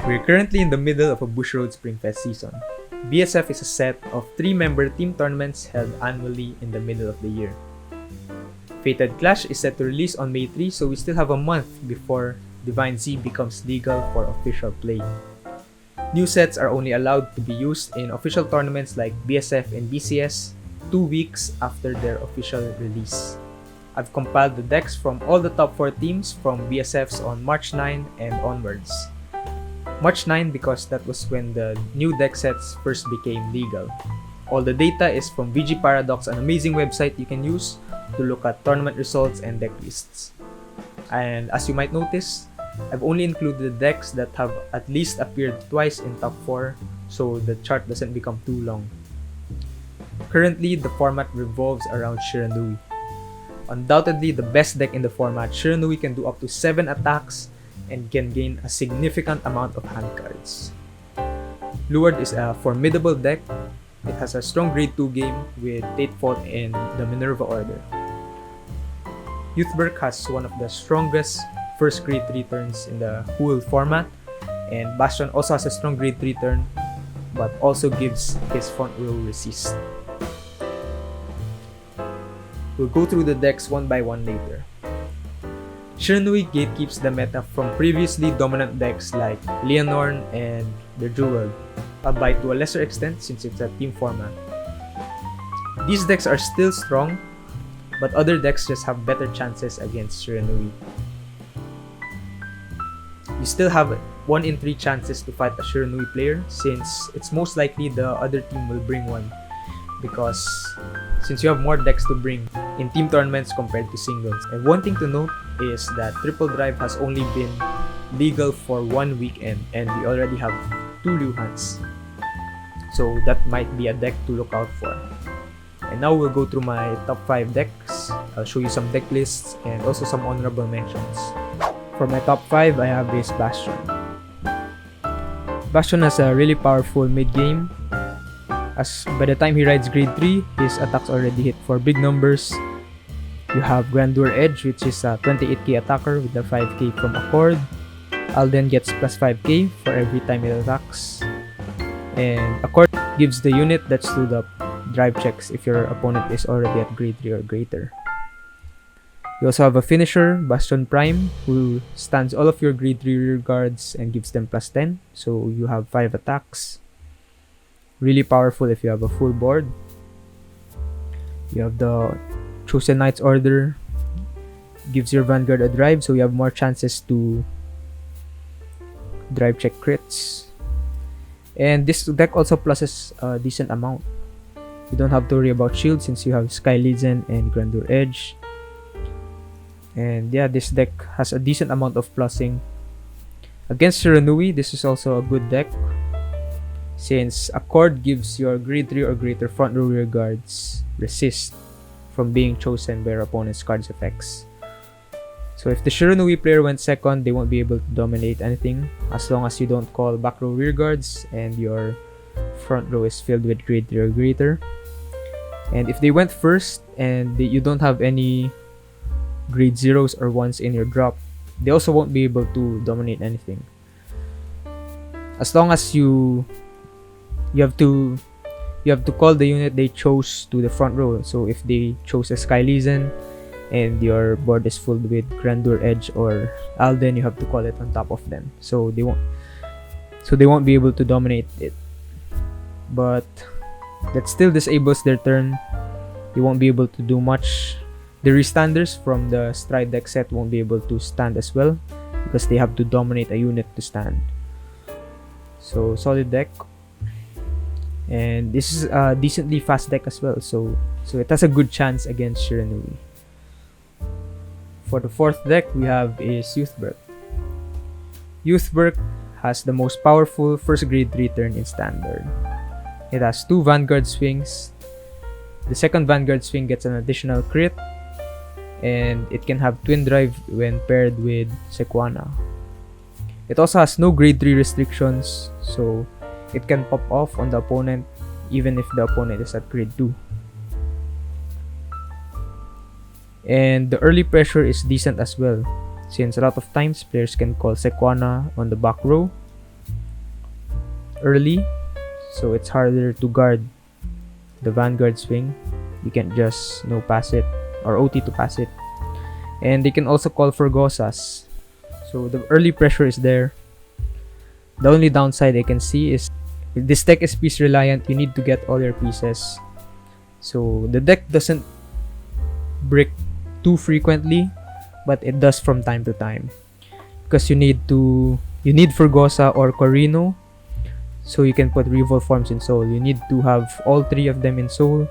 We're currently in the middle of a Bushroad Springfest season. BSF is a set of 3-member team tournaments held annually in the middle of the year. Fated Clash is set to release on May 3, so we still have a month before DivineZ becomes legal for official play. New sets are only allowed to be used in official tournaments like BSF and BCS 2 weeks after their official release. I've compiled the decks from all the top 4 teams from BSFs on March 9 and onwards. March 9 because that was when the new deck sets first became legal. All the data is from VG Paradox, an amazing website you can use to look at tournament results and deck lists. And as you might notice, I've only included the decks that have at least appeared twice in top 4 so the chart doesn't become too long. Currently, the format revolves around Shiranui. Undoubtedly the best deck in the format, Shiranui can do up to 7 attacks and can gain a significant amount of hand cards. Luard is a formidable deck. It has a strong grade 2 game with Tatefault in the Minerva order. Youthberk has one of the strongest first grade 3 turns in the whole format, and Bastion also has a strong grade 3 turn but also gives his front row resist. We'll go through the decks one by one later. Shiranui gatekeeps the meta from previously dominant decks like Leuhan and the Jewel, albeit to a lesser extent since it's a team format. These decks are still strong, but other decks just have better chances against Shiranui. You still have 1 in 3 chances to fight a Shiranui player since it's most likely the other team will bring one, because since you have more decks to bring in team tournaments compared to singles. And one thing to note is that Triple Drive has only been legal for 1 weekend and we already have 2 Leuhans. So that might be a deck to look out for. And now we'll go through my top 5 decks. I'll show you some deck lists and also some honorable mentions. For my top 5, I have this Bastion. Bastion has a really powerful mid-game, as by the time he rides grade 3, his attacks already hit for big numbers. You have Grandeur Edge, which is a 28k attacker with a 5k from Accord. Alden gets plus 5k for every time it attacks. And Accord gives the unit that stood up drive checks if your opponent is already at grade 3 or greater. You also have a finisher, Bastion Prime, who stands all of your grade 3 rear guards and gives them plus 10, so you have 5 attacks. Really powerful if you have a full board. You have the Chosen Knights Order, gives your Vanguard a drive, so you have more chances to drive check crits. And this deck also pluses a decent amount. You don't have to worry about shield since you have Sky Legend and Grandeur Edge. And yeah, this deck has a decent amount of plussing. Against Shiranui, this is also a good deck, since Accord gives your grade 3 or greater front row rear guards resist from being chosen by your opponent's cards effects. So if the Shiranui player went second, they won't be able to dominate anything as long as you don't call back row rear guards and your front row is filled with grade 3 or greater. And if they went first and you don't have any grade 0s or 1s in your drop, they also won't be able to dominate anything. As long as you have to call the unit they chose to the front row. So if they chose a Sky Legion and your board is full with Grandeur Edge or Alden, you have to call it on top of them. So they won't be able to dominate it. But that still disables their turn. You won't be able to do much. The restanders from the Stride deck set won't be able to stand as well because they have to dominate a unit to stand. So solid deck. And this is a decently fast deck as well, so it has a good chance against Shiranui. For the 4th deck, we have is Youthberk. Youthberk has the most powerful first grade 3 turn in standard. It has 2 Vanguard swings. The second Vanguard swing gets an additional crit, and it can have Twin Drive when paired with Sequana. It also has no grade 3 restrictions, so it can pop off on the opponent even if the opponent is at grade 2. And the early pressure is decent as well, since a lot of times players can call Sequana on the back row early, so it's harder to guard the Vanguard swing. You can just pass it or OT to pass it. And they can also call for Gosas. So the early pressure is there. The only downside I can see is if this deck is piece reliant, you need to get all your pieces. So the deck doesn't brick too frequently, but it does from time to time. Because you need Forgosa or Corino, so you can put Revolt forms in Soul. You need to have all three of them in Soul.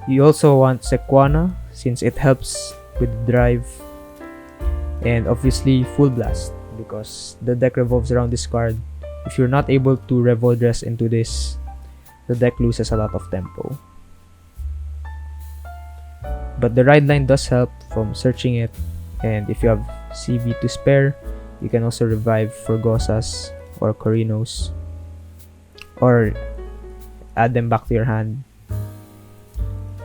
You also want Sequana, since it helps with drive. And obviously Full Blast, because the deck revolves around this card. If you're not able to Revolt Dress into this, the deck loses a lot of tempo. But the Ride Line does help from searching it, and if you have CV to spare, you can also revive Forgosas or Corinos, or add them back to your hand.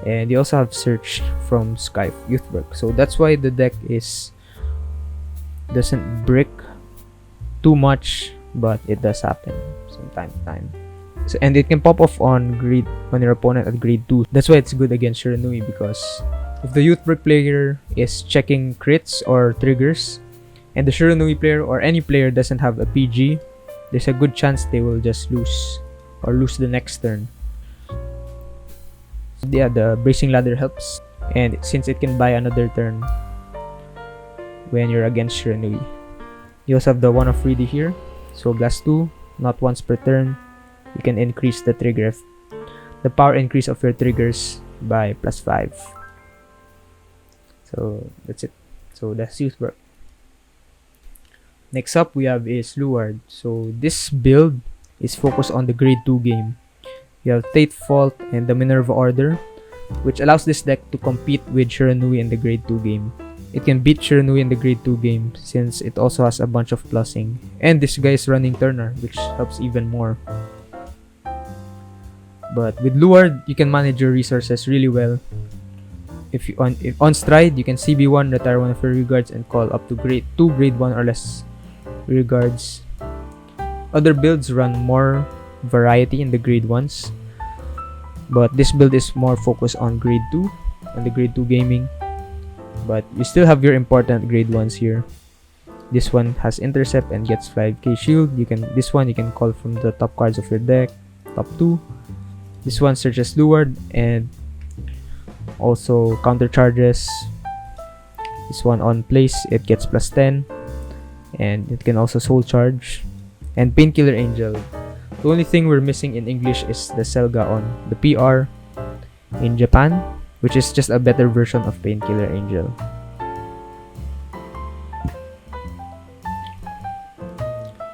And you also have Search from Sky Youthberk. So that's why the deck doesn't brick too much, but it does happen from time to time. So, and it can pop off on your opponent at grade 2. That's why it's good against Shiranui, because if the Youthberk player is checking crits or triggers, and the Shiranui player or any player doesn't have a PG, there's a good chance they will just lose the next turn. Yeah, the Bracing Ladder helps, and since it can buy another turn when you're against Shiranui. You also have the one of Reedy here, so Blast 2, not once per turn. You can increase the power increase of your triggers by +5. So that's it. So that's Youthberk. Next up we have is Luard. So this build is focused on the grade 2 game. You have Tate Fault and the Minerva Order, which allows this deck to compete with Shiranui in the grade 2 game. It can beat Shiranui in the grade 2 game since it also has a bunch of plussing. And this guy is running Turner, which helps even more. But with Luard, you can manage your resources really well. If on Stride, you can CB1, retire one of your rearguards, and call up to grade 1 or less rearguards. Other builds run more variety in the grade 1s, but this build is more focused on grade 2 and the grade 2 gaming. But you still have your important grade 1s here. This one has intercept and gets 5k shield. This one you can call from the top cards of your deck, top 2. This one searches Luard and also counter charges. This one on place, it gets +10, and it can also soul charge. And Painkiller Angel. The only thing we're missing in English is the Selga on the PR in Japan, which is just a better version of Painkiller Angel.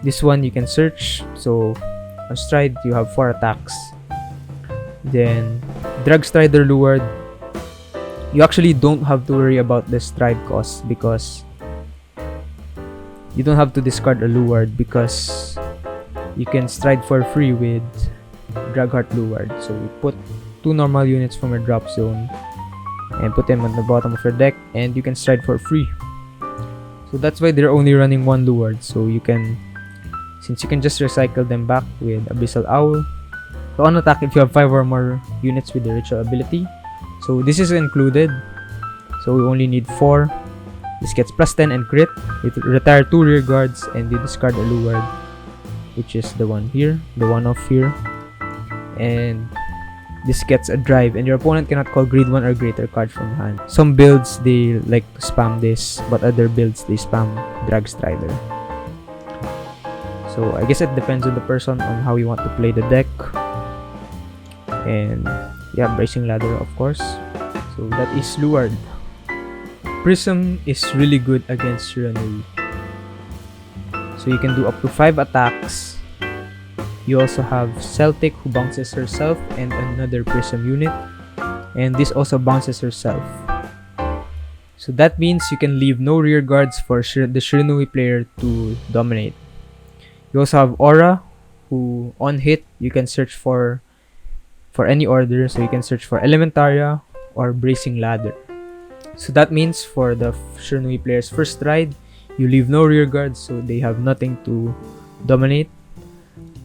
This one you can search. So on Stride you have 4 attacks. Then Drag Strider Luard. You actually don't have to worry about the stride cost, because you don't have to discard a Luard, because you can stride for free with Dragheart Luard. So you put 2 normal units from your drop zone and put them on the bottom of your deck, and you can stride for free. So that's why they're only running 1 Luard. So since you can just recycle them back with Abyssal Owl. So on attack, if you have 5 or more units with the ritual ability, so this is included. So we only need 4. This gets +10 and crit. You retire 2 rear guards and you discard a Luard, which is the one here, the one off here. And this gets a drive, and your opponent cannot call grade 1 or greater cards from hand. Some builds they like to spam this, but other builds they spam Drag Strider. So I guess it depends on the person on how you want to play the deck. And yeah, Bracing Ladder of course. So that is Luard. Prism is really good against Shiranui. So you can do up to 5 attacks. You also have Celtic, who bounces herself and another Prism unit. And this also bounces herself. So that means you can leave no rear guards for the Shiranui player to dominate. You also have Aura, who on hit you can search for any order. So you can search for Elementaria or Bracing Ladder. So that means for the Shiranui player's first ride, you leave no rear guards, so they have nothing to dominate.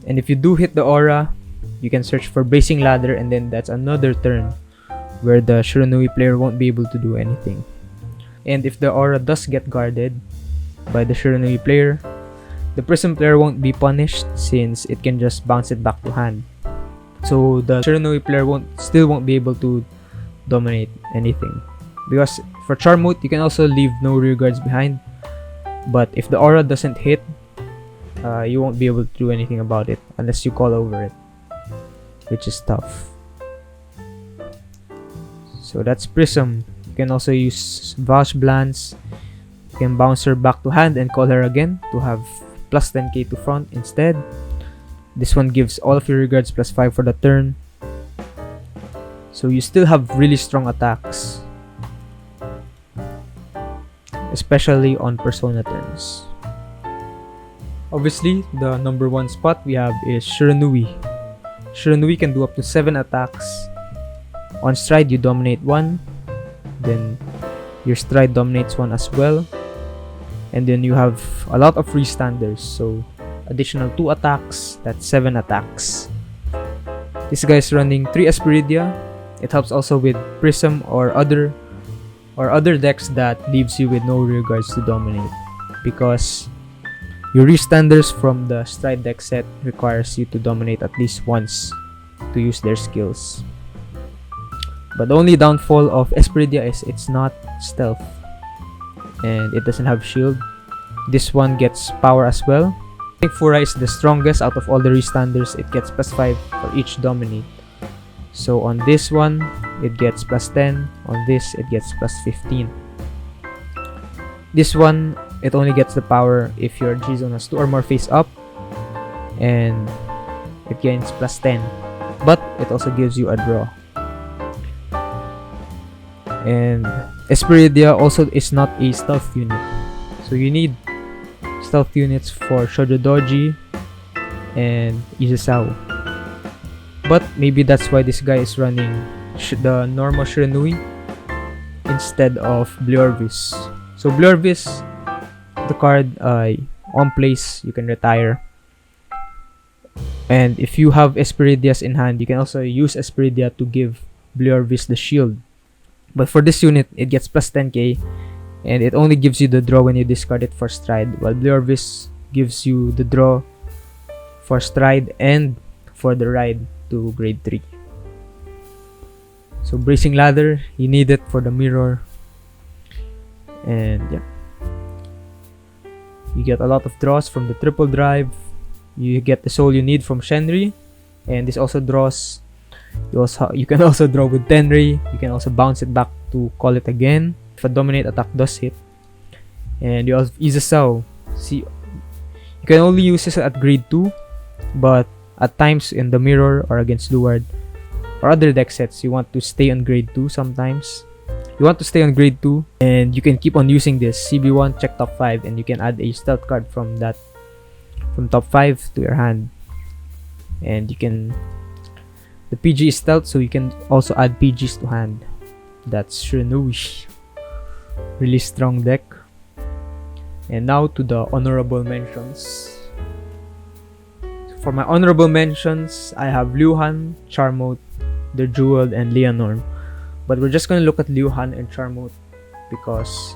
And if you do hit the aura, you can search for Bracing Ladder, and then that's another turn where the Shiranui player won't be able to do anything. And if the aura does get guarded by the Shiranui player, the Prism player won't be punished since it can just bounce it back to hand. So the Shiranui player still won't be able to dominate anything. Because for Charmout, you can also leave no rear guards behind. But if the aura doesn't hit, you won't be able to do anything about it unless you call over it, which is tough. So that's Prism. You can also use Vash Blance. You can bounce her back to hand and call her again to have plus 10k to front instead. This one gives all of your regards plus 5 for the turn. So you still have really strong attacks, especially on Persona turns. Obviously, the number 1 spot we have is Shiranui. Shiranui can do up to 7 attacks. On stride, you dominate 1. Then your stride dominates 1 as well. And then you have a lot of freestanders. So additional 2 attacks, that's 7 attacks. This guy is running 3 Esperidia. It helps also with Prism or other decks that leaves you with no rear guards to dominate, because your restanders from the stride deck set requires you to dominate at least once to use their skills. But the only downfall of Esperidia is it's not stealth and it doesn't have shield. This one gets power as well. I think Fura is the strongest out of all the restanders. It gets plus 5 for each dominate. So on this one, it gets plus 10. On this, it gets plus 15. This one, it only gets the power if your G-Zone has 2 or more face up, and it gains plus 10. But it also gives you a draw. And Esperidia also is not a stealth unit. So you need stealth units for Shoujo Doji and Izusao. But maybe that's why this guy is running the normal Shiranui instead of Bleorvis. So Bleorvis, the card on place, you can retire. And if you have Esperidias in hand, you can also use Esperidia to give Bleorvis the shield. But for this unit, it gets plus 10k, and it only gives you the draw when you discard it for stride, while Bleorvis gives you the draw for stride and for the ride to grade 3. So Bracing Ladder, you need it for the mirror, and yeah, you get a lot of draws from the triple drive. You get the soul you need from Shenri, and this also draws. You can also draw with Tenri. You can also bounce it back to call it again if a dominate attack does hit. And you also Izusao. See, you can only use this at grade 2, but at times in the mirror or against Luard or other deck sets, you want to stay on grade 2 sometimes. You want to stay on grade 2, and you can keep on using this. CB1, check top 5, and you can add a stealth card from top 5 to your hand. And you can... The PG is stealth, so you can also add PGs to hand. That's Shiranui. Really strong deck. And now to the honorable mentions. For my honorable mentions, I have Leuhan, Charmout, The Jeweled, and Leonor. But we're just gonna look at Leuhan and Charmout because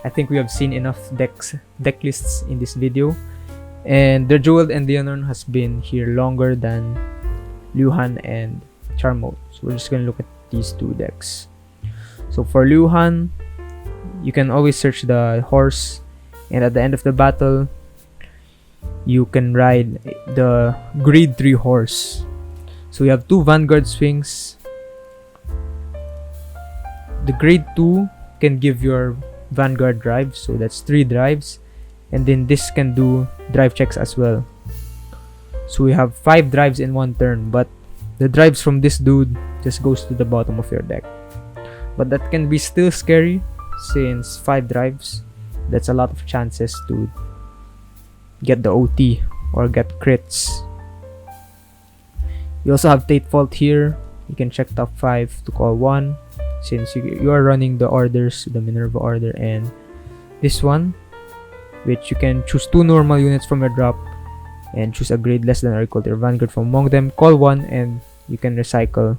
I think we have seen enough deck lists in this video. And The Jeweled and Leonor has been here longer than Leuhan and Charmout. So we're just gonna look at these 2 decks. So for Leuhan, you can always search the horse, and at the end of the battle, you can ride the grade 3 horse. So you have 2 Vanguard swings. The grade 2 can give your Vanguard drive, so that's 3 drives, and then this can do drive checks as well. So we have 5 drives in 1 turn, but the drives from this dude just goes to the bottom of your deck. But that can be still scary, since 5 drives, that's a lot of chances to get the OT or get crits. You also have Tate Fault here. You can check top 5 to call 1, since you are running the orders, the Minerva order, and this one, which you can choose 2 normal units from your drop and choose a grade less than or equal to your Vanguard from among them. Call one and you can recycle,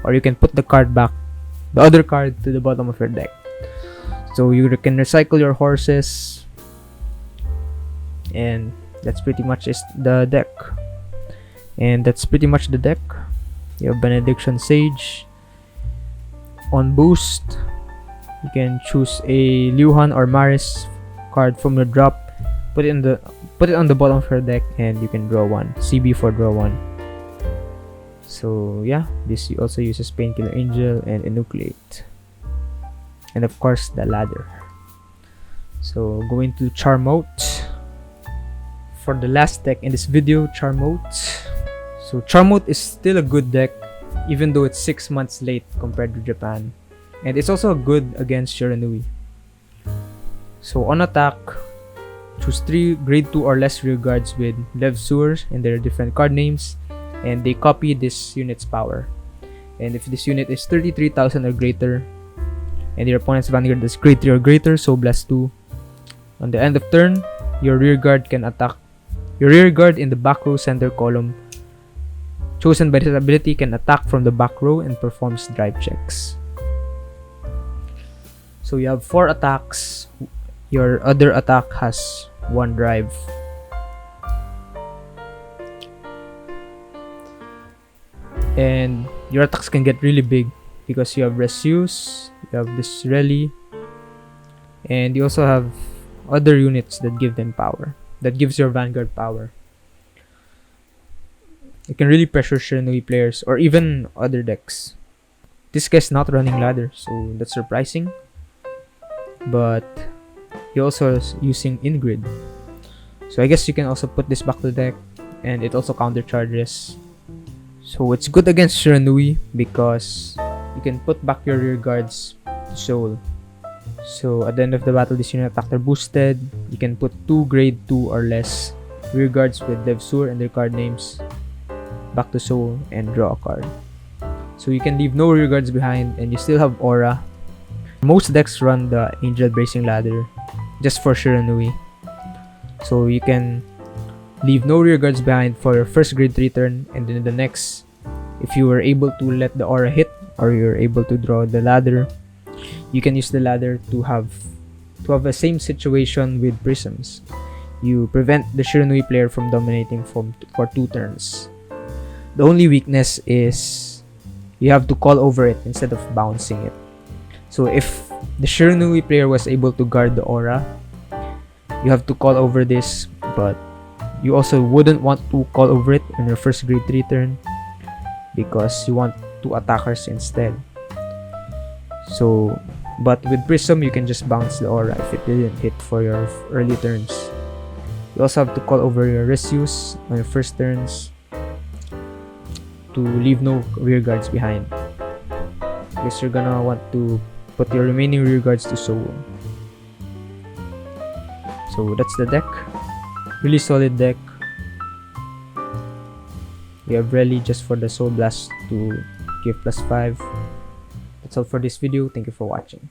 or you can put the card back, the other card, to the bottom of your deck. So you can recycle your horses, and that's pretty much the deck. And that's pretty much the deck. You have Benediction Sage. On boost, you can choose a Leuhan or Maris card from your drop, put it on the bottom of your deck, and you can draw one. CB for draw one. So yeah, this also uses Painkiller Angel and Enucleate, and of course the ladder. So going to Charmout for the last deck in this video, Charmout. So Charmout is still a good deck, even though it's 6 months late compared to Japan, and it's also good against Shiranui. So on attack, choose 3 grade 2 or less rear guards with Leuhan and their different card names, and they copy this unit's power. And if this unit is 33,000 or greater, and your opponent's Vanguard is grade 3 or greater, so blast 2. On the end of turn, your rear guard can attack. Your rear guard in the back row center column chosen by this ability can attack from the back row and performs drive checks. So you have 4 attacks. Your other attack has 1 drive. And your attacks can get really big because you have Resuce, you have this Rally, and you also have other units that give them power, that gives your Vanguard power. You can really pressure Shiranui players or even other decks. This guy's not running ladder, so that's surprising. But he also is using in-grid. So I guess you can also put this back to the deck, and it also counter charges. So it's good against Shiranui because you can put back your rear guards to Soul. So at the end of the battle, this unit attack are boosted. You can put 2 grade 2 or less rear guards with Leuhan and their card names back to Soul and draw a card. So you can leave no rear guards behind, and you still have aura. Most decks run the Angel Bracing Ladder just for Shiranui. So you can leave no rear guards behind for your first grade 3 turn, and then the next, if you were able to let the aura hit or you're able to draw the ladder, you can use the ladder to have the same situation with Prisms. You prevent the Shiranui player from dominating for 2 turns. The only weakness is you have to call over it instead of bouncing it. So if the Shiranui player was able to guard the aura, you have to call over this, but you also wouldn't want to call over it on your first grade 3 turn because you want 2 attackers instead. So, but with Prism, you can just bounce the aura if it didn't hit for your early turns. You also have to call over your Resuce on your first turns to leave no rear guards behind, because you're gonna want to put your remaining rear guards to Soul. So that's the deck. Really solid deck. We have Rally just for the Soul Blast to give +5. That's all for this video. Thank you for watching.